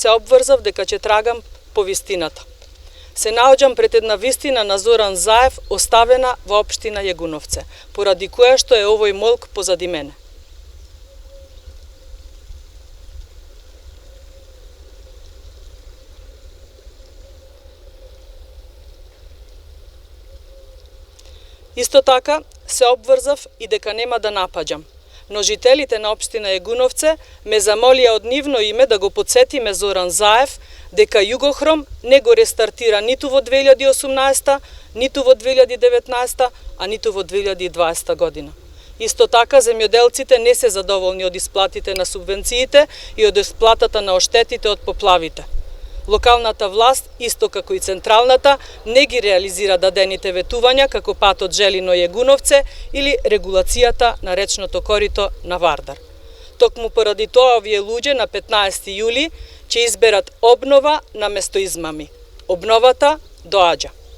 се обврзав дека ќе трагам по вистината. Се наоѓам пред една вистина на Зоран Заев оставена во општина Јегуновце, поради која што е овој молк позади мене. Исто така се обврзав и дека нема да напаѓам, но жителите на општина Јегуновце ме замолија од нивно име да го подсетиме Зоран Заев дека Југохром не го рестартира ниту во 2018, ниту во 2019, а ниту во 2020 година. Исто така, земјоделците не се задоволни од исплатите на субвенциите и од исплатата на оштетите од поплавите. Локалната власт, исто како и централната, не ги реализира дадените ветувања како патот Желино-Јегуновце или регулацијата на речното корито на Вардар. Токму поради тоа овие луѓе на 15 јули ќе изберат обнова наместо измами. Обновата доаѓа.